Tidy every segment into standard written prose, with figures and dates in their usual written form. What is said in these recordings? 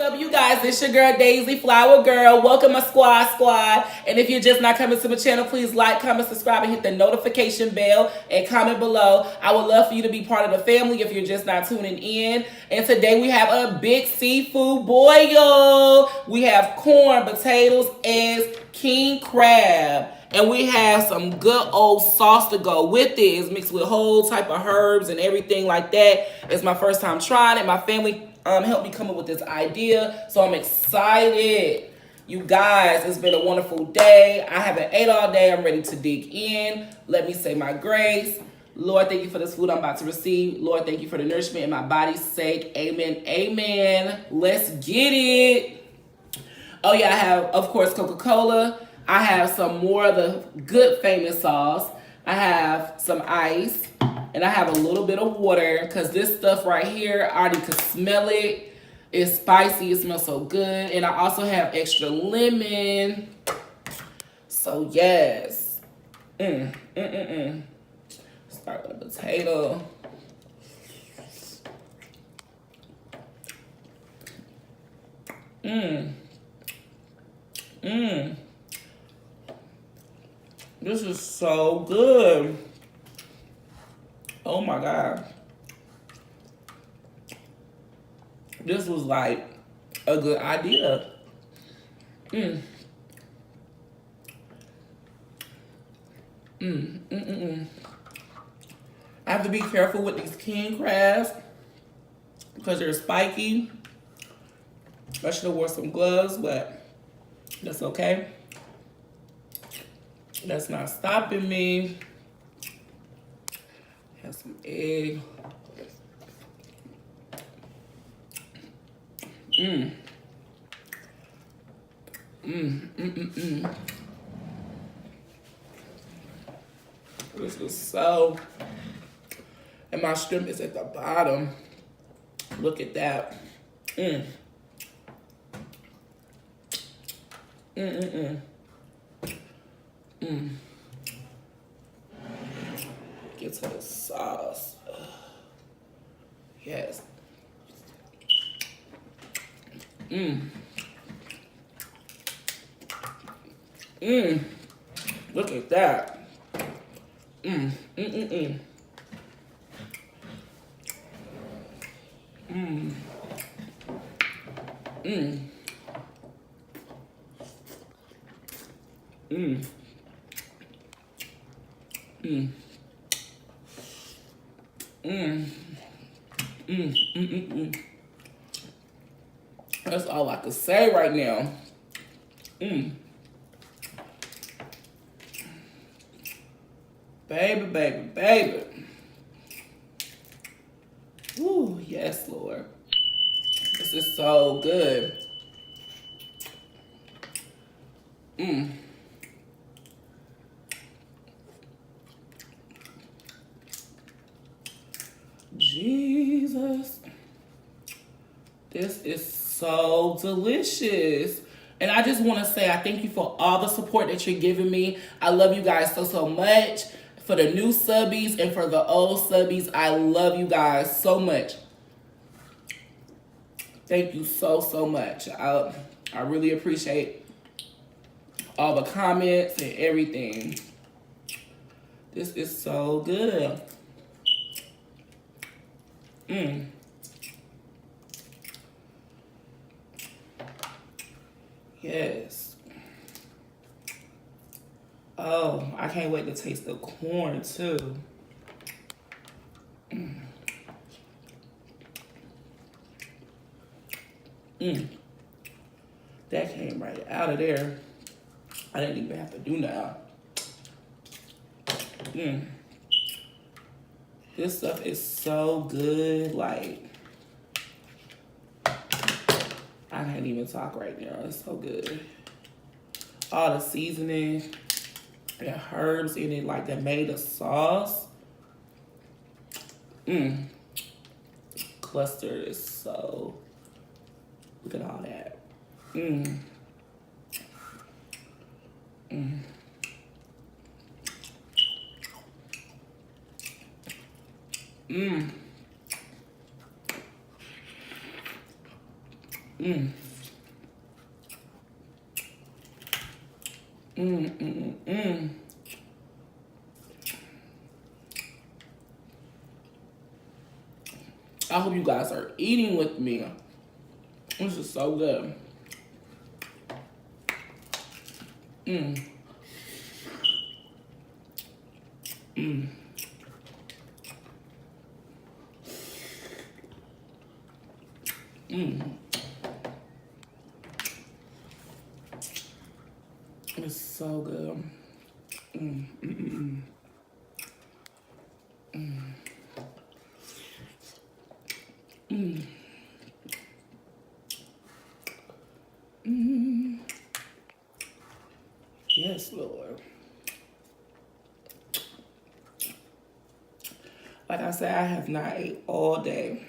up, you guys? It's your girl Daisy, Flower Girl. Welcome my squad. And if you're just not coming to my channel, please like, comment, subscribe, and hit the notification bell and comment below. I would love for you to be part of the family if you're just not tuning in. And today we have a big seafood boil. We have corn, potatoes, eggs, king crab. And we have some good old sauce to go with it. It's mixed with whole type of herbs and everything like that. It's my first time trying it. My family helped me come up with this idea. So I'm excited. You guys, it's been a wonderful day. I haven't ate all day. I'm ready to dig in. Let me say my grace. Lord, thank you for this food I'm about to receive. Lord, thank you for the nourishment in my body's sake. Amen. Amen. Let's get it. Oh yeah, I have, of course, Coca-Cola. I have some more of the good famous sauce. I have some ice. And I have a little bit of water because this stuff right here, I already could smell it. It's spicy. It smells so good. And I also have extra lemon. So, yes. Start with a potato. This is so good. Oh my God. This was like a good idea. I have to be careful with these king crabs because they're spiky. I should have wore some gloves, but that's okay. That's not stopping me. Have some egg. This is so, and my shrimp is at the bottom. Look at that. Get to the sauce. Yes. Look at that. That's all I can say right now. Baby. Ooh, yes, Lord. This is so good. Jesus. This is so delicious. And I just want to say I thank you for all the support that you're giving me. I love you guys so much. For the new subbies and for the old subbies, I love you guys so much. Thank you so much. I really appreciate all the comments and everything. This is so good. Yes. Oh, I can't wait to taste the corn too. That came right out of there. I didn't even have to do that. This stuff is so good. Like, I can't even talk right now. It's so good. All the seasoning and herbs in it, like that made the sauce. Cluster is so, look at all that. Mm. Mm, mm, mm. I hope you guys are eating with me. This is so good. Mm. Mm. Mm. It's so good. Mm. Mm. Mm. Mm. Mm. Yes, Lord. Like I said, I have not ate all day.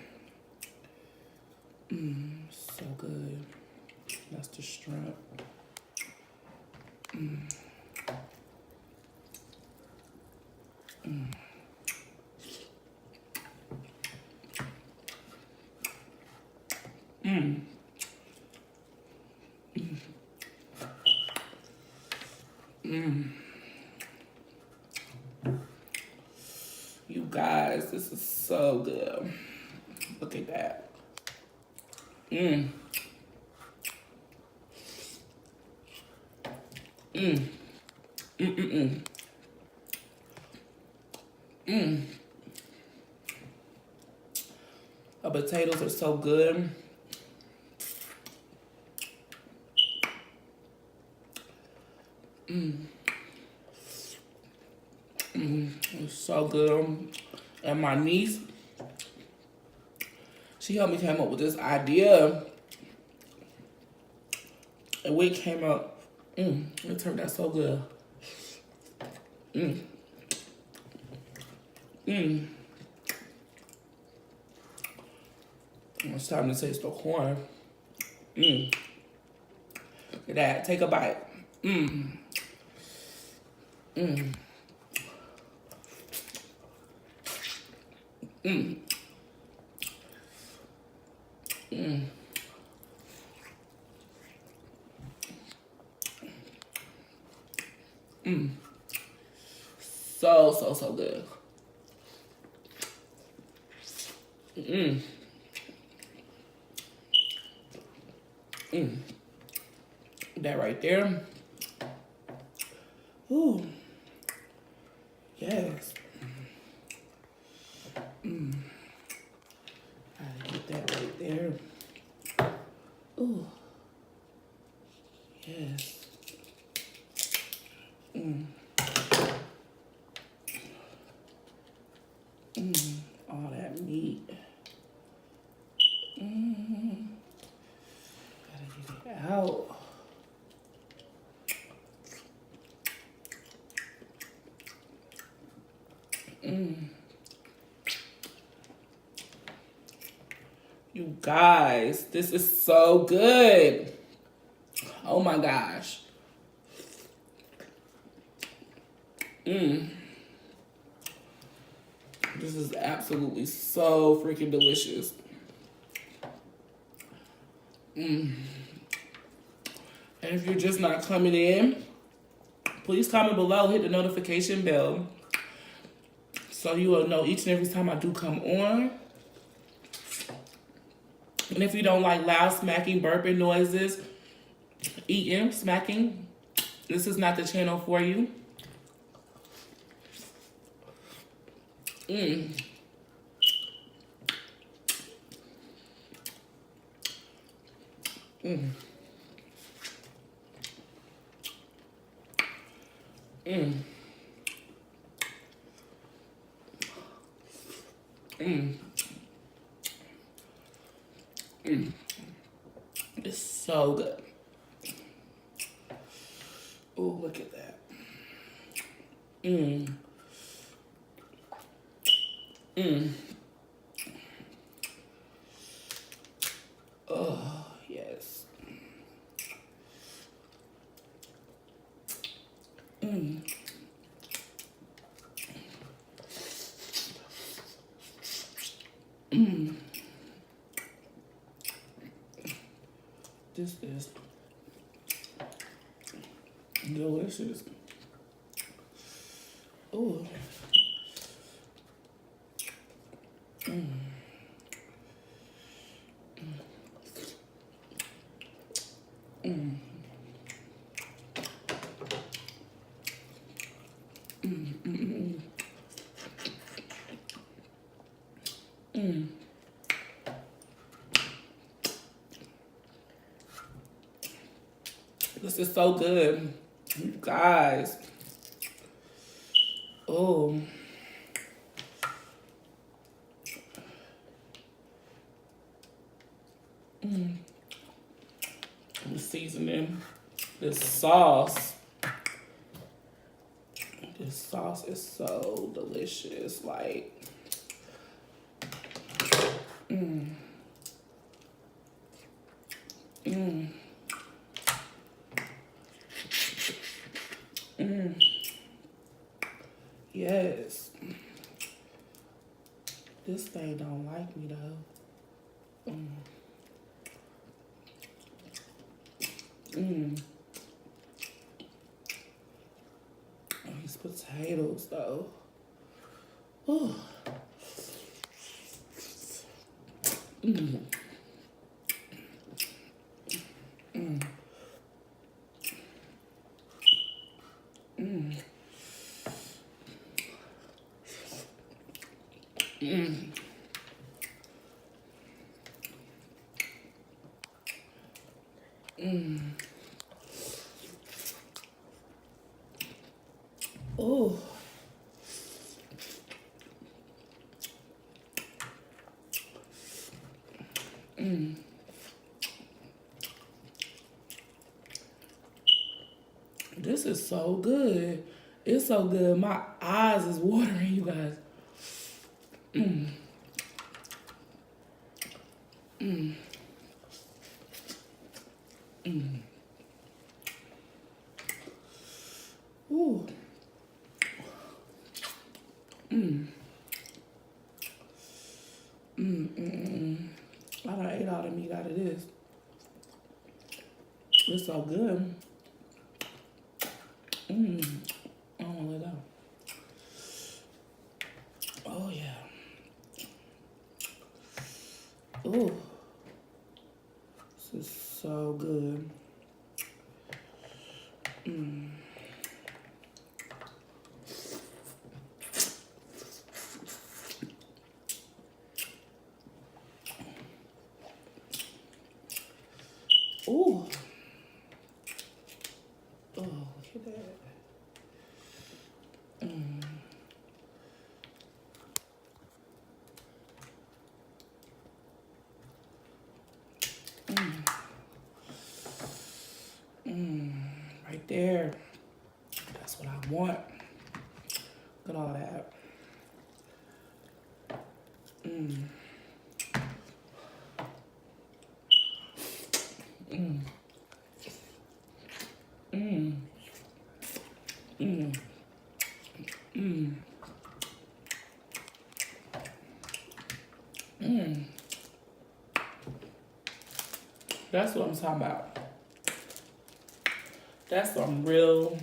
So good. That's the shrimp. Mm. Mm. Mm. Mm. You guys, this is so good. Look at that. Mm. Mm. Mm. Mm. Mm. The potatoes are so good. Mm. Mm. It's so good. And my niece, she helped me come up with this idea. And we came up, it turned out so good. Mm. Mm. It's time to taste the corn. Mm. Look at that. Take a bite. Mm. Mm. Mm. Mm. Mm. So good. Mm. Mm. That right there. Ooh. Yes. Mm. Gotta get that right there. Ooh. Yes. Mm. Mm. All that meat. Mm. Gotta get it out. Mm. You guys, this is so good. Oh my gosh. Mm. This is absolutely so freaking delicious. Mm. And if you're just not coming in, please comment below, hit the notification bell so you will know each and every time I do come on. And if you don't like loud smacking, burping noises, eating, smacking, this is not the channel for you. Mm. Mm. Mm. Mm. Mm. It's so good. Oh, look at that. Mm. Mm. Oh, yes. Mm. Mm. This is delicious. Ooh. Mm. Mm. Mm. Mm. Mm. This is so good, you guys. Oh. Mm. The seasoning, this sauce. This sauce is so delicious. Like, mm. Mm. Mm. Yes. This thing don't like me though. Mm. Mm. Oh, these potatoes though. Ooh. Mm. Mm. Mm. Mm. Mm. Ooh. Mm. This is so good. It's so good. My eyes is watering, you guys. Mm. Mm. Mm. Ooh. Mm. Mm. Mm. I done ate all the meat out of this. It's so good. Mm. I don't want to let go. Oh yeah. Ooh. This is so good. Mm. Ooh. Oh, look at that. Mm. Mm. Mm. Right there. That's what I want. Look at all that. Mm. Mm. Mm. Mm. Mm. Mm. That's what I'm talking about. That's some real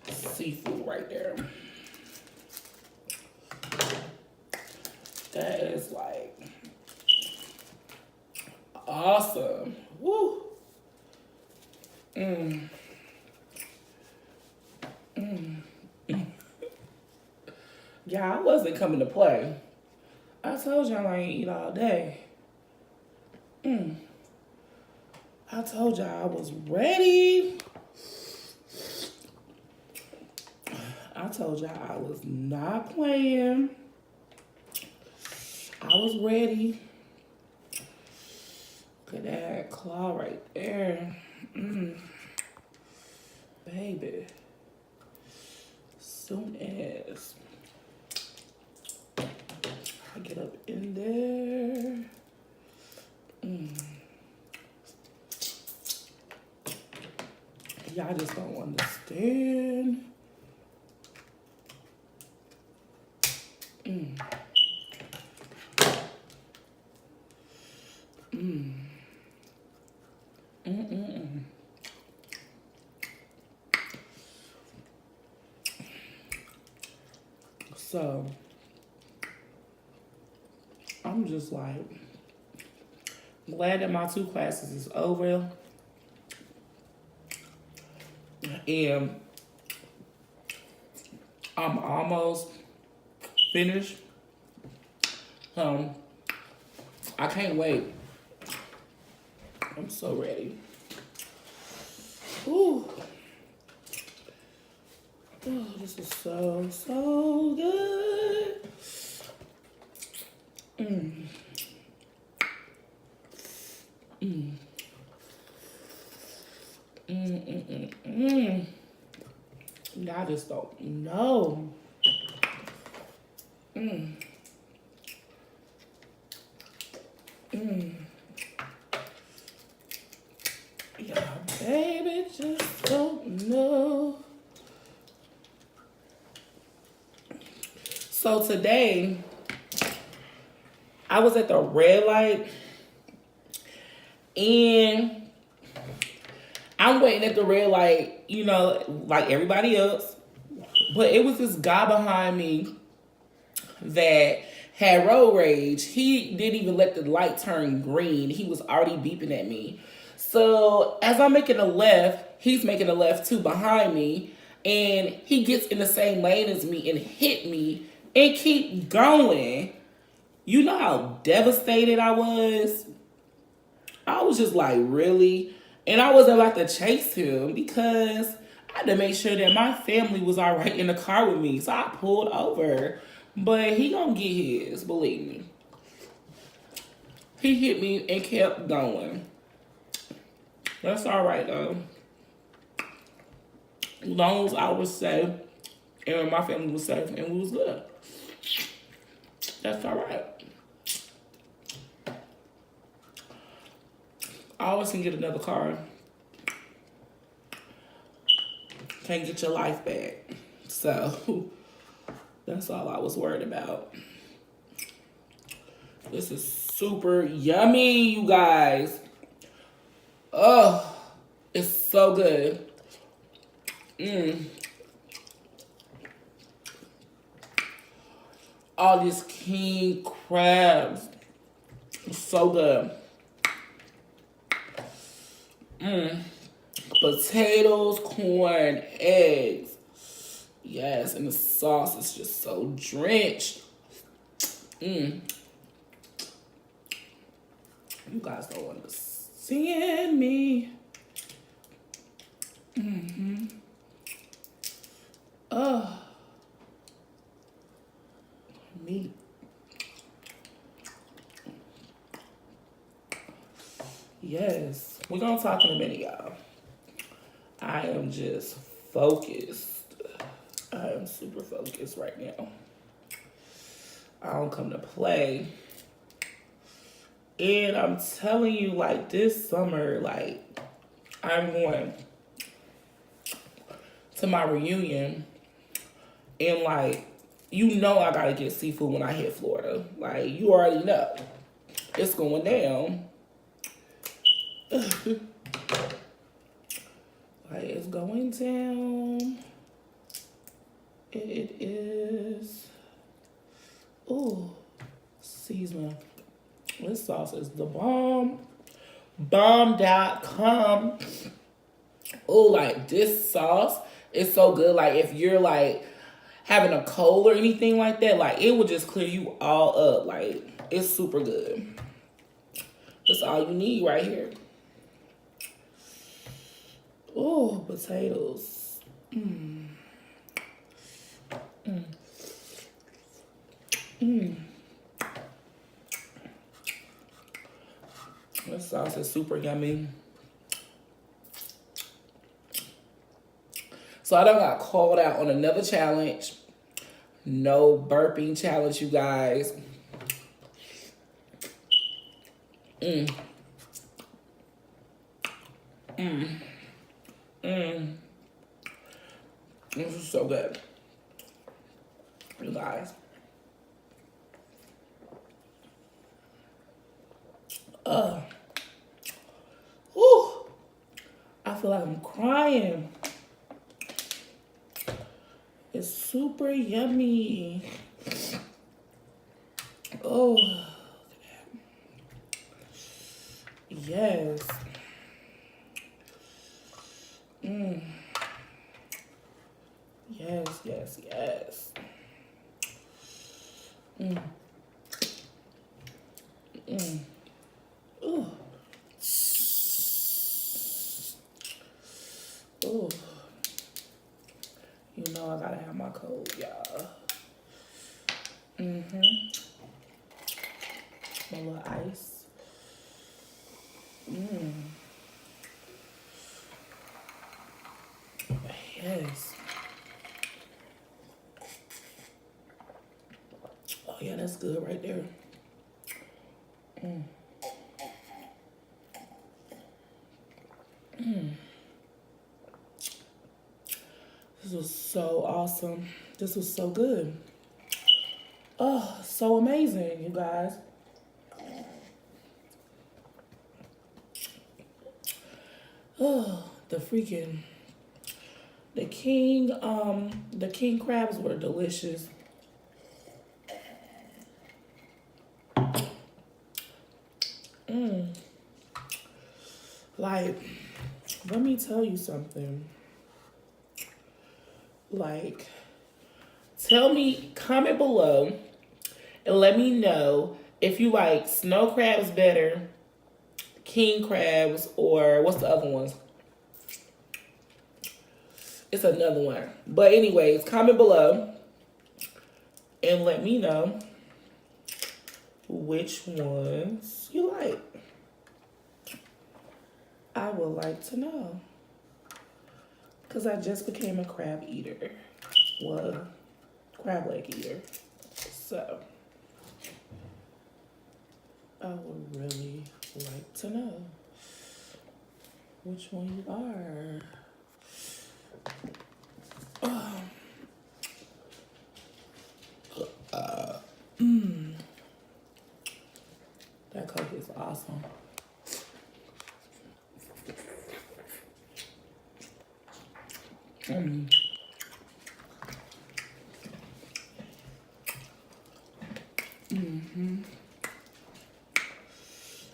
seafood right there. That is like awesome. Woo. Mm. Mm. Mm. Yeah, I wasn't coming to play. I told y'all I ain't eat all day. Mm. I told y'all I was ready. I told y'all I was not playing. I was ready. Look at that claw right there. Mm. Baby. Soon as I get up in there. Mm. Y'all just don't understand. Mm. Mm. So, I'm just like glad that my 2 classes is over. And I'm almost finished. I can't wait. I'm so ready. Ooh. Oh, this is so, so good. Y'all just don't know. Yeah, baby, just don't know. So today, I was at the red light, and I'm waiting at the red light, you know, like everybody else. But it was this guy behind me that had road rage. He didn't even let the light turn green. He was already beeping at me. So as I'm making a left, he's making a left too behind me. And he gets in the same lane as me and hit me and keep going. You know how devastated I was? I was just like, really? And I wasn't about to chase him because I had to make sure that my family was all right in the car with me. So I pulled over. But he gonna get his, believe me. He hit me and kept going. That's all right, though. As long as I was safe and my family was safe and we was good. That's all right. I always can get another car. Can't get your life back. So, that's all I was worried about. This is super yummy, you guys. Oh, it's so good. All these king crabs. It's so good. Potatoes, corn, eggs. Yes, and the sauce is just so drenched. You guys don't understand me. Meat. Yes, we're gonna talk in a minute, y'all. I am just focused. I am super focused right now. I don't come to play. And I'm telling you, like, this summer, like, I'm going to my reunion. And, like, you know I gotta get seafood when I hit Florida. Like, you already know. It's going down. Like, it's going down. It is. Ooh, seasoning. This sauce is the bomb. Bomb.com. Oh, like, this sauce is so good. Like, if you're, like, having a cold or anything like that, like, it will just clear you all up. Like, it's super good. That's all you need right here. Oh, potatoes. This sauce is super yummy. So I done got called out on another challenge. No burping challenge, you guys. This is so good, you guys. Whew. feel like I'm crying. It's super yummy. Oh, yes. Yes, yes, yes. Ooh. Ooh. You know I gotta have my cold, y'all. My little ice. Yes. Oh yeah, that's good right there. This was so awesome. This was so good. Oh, so amazing, you guys. Oh, the king crabs were delicious. Like, let me tell you something. Like, comment below and let me know if you like snow crabs better, king crabs, or what's the other ones? It's another one. But anyways, comment below and let me know which ones you like. I would like to know. Because I just became a crab eater. Well, crab leg eater. So, I would really like to know which one you are. That Coke is awesome.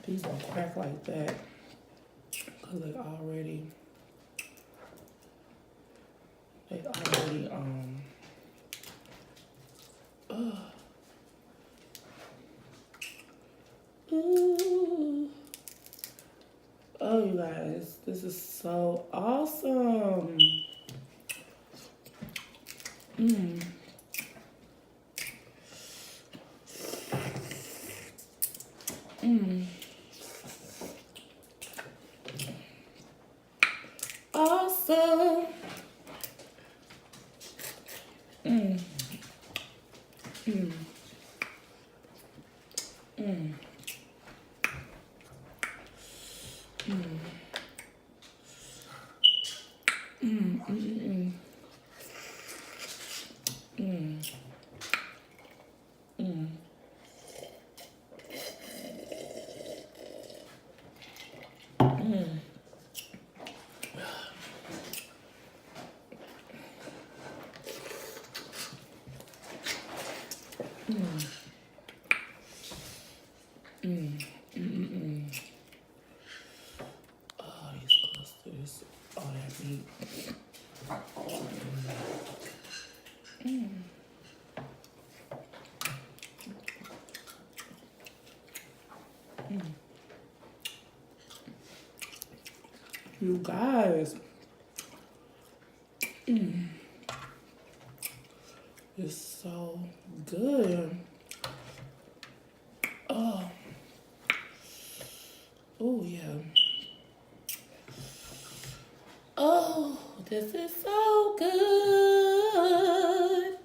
These don't crack like that because they already ooh. Oh, you guys, this is so awesome. Awesome. Oh, these clusters. All that meat. You guys. It's so good. Oh. Oh, yeah. Oh, this is so good.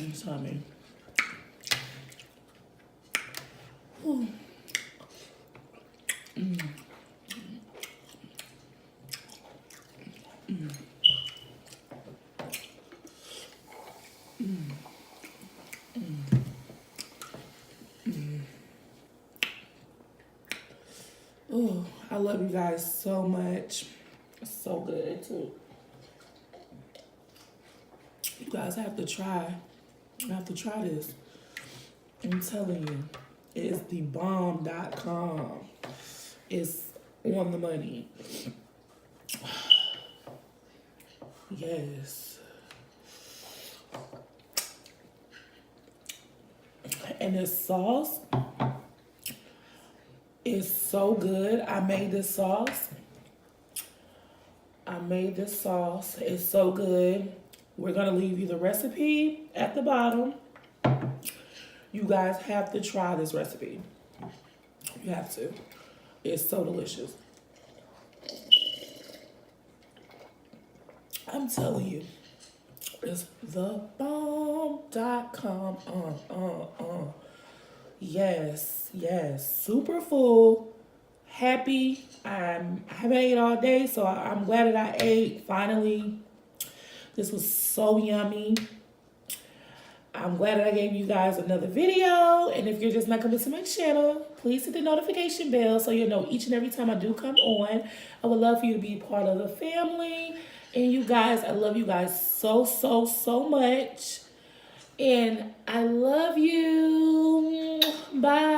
And Tommy. Ooh. Oh, I love you guys so much. It's so good too. You guys have to try. You have to try this. I'm telling you, it's thebomb.com. It's on the money. Yes. And this sauce is so good. I made this sauce. It's so good. We're going to leave you the recipe at the bottom. You guys have to try this recipe. You have to. It's so delicious. I'm telling you. It's thebomb.com. Yes, yes. Super full. Happy. I haven't ate all day, so I'm glad that I ate finally. This was so yummy. I'm glad that I gave you guys another video. And if you're just not coming to my channel, please hit the notification bell so you'll know each and every time I do come on. I would love for you to be part of the family. And you guys, I love you guys so, so, so much. And I love you. Bye.